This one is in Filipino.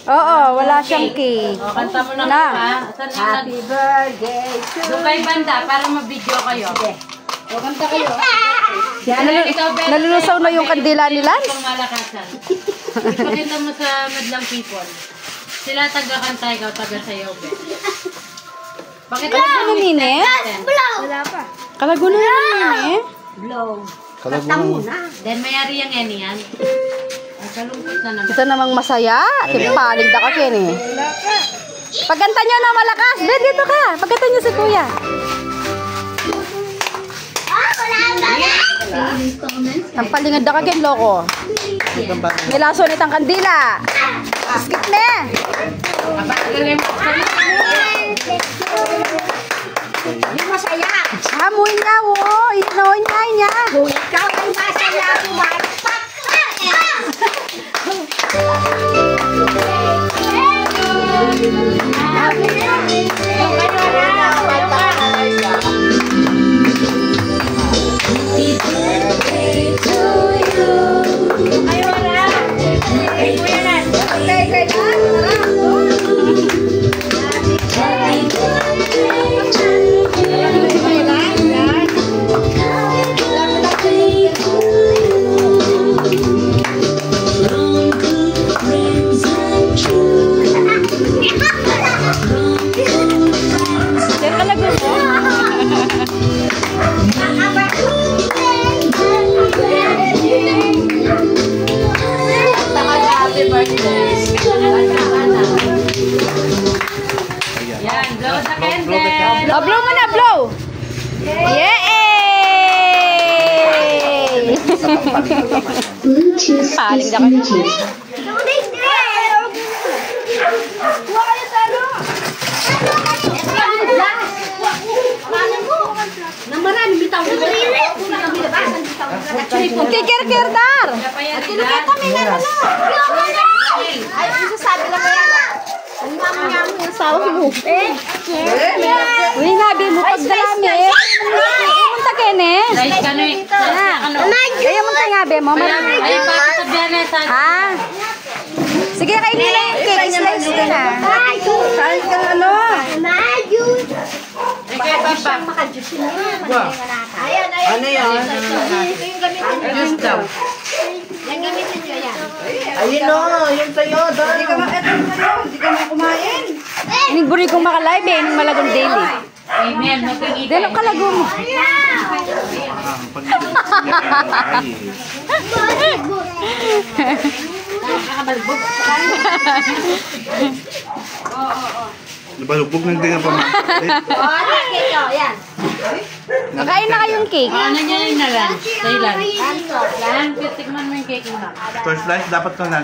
Oo, wala siyang cake. O, kanta mo na kayo, ha? Happy birthday to you. Doon kayo banda para ma-video kayo. O, kanta kayo. Nalulusaw na yung kandila ni Lance. Pang malakasan. Ipakita mo sa madlang people. Sila taga-kanta, ikaw taga-sayaw, be. Pakita mo. Kalago na nini? Wala pa. Kalago na nini? Blow. Kalago na. Then mayari yung eni yan. Ang kalungkot na naman. Ito namang masaya. Tipalig na ka, Ken eh. Pagkanta nyo na malakas. Ben, dito ka. Pagkanta nyo si Kuya. Ang palingad na ka, Ken, loko. Nilaso nitang kandila. Skip me. Yung masaya. Hamoy niya, wo. Inoy niya. Kung ikaw ay masaya, kumarpak. Yan, blow the candle. Oh, blow mo na, blow. Yay! Paling na kayo. Kikir-kirdar! Ay, sasabi lang mo yan. Ang nyam-nyam yung sawa mo. Uy, nabi mo pag dami. Munta kene. Guys, kano eh. Kaya munta nga be mo. Ay, bakit sabihan na sa... Ha? Sige, kainin na yung cake. Slice ka na. Saan ka ano? Ikaw, papa. Ayan. Ano yan? Ito yung gamitin nyo. Just daw. Yung gamitin nyo yan. Ayun o, yung sa'yo. Hindi ka kumain. Inigburi kong makalive eh. Nung malagang daily. Amen. Magkikita. Dahil ang kalago mo. Nabalubog ng dinga pa mga. Yan. Kain na kayong cake. Ano niya yung nalan? Thailand. Yan. Yan, tikman mo yung cake mo na. First slice dapat ko na.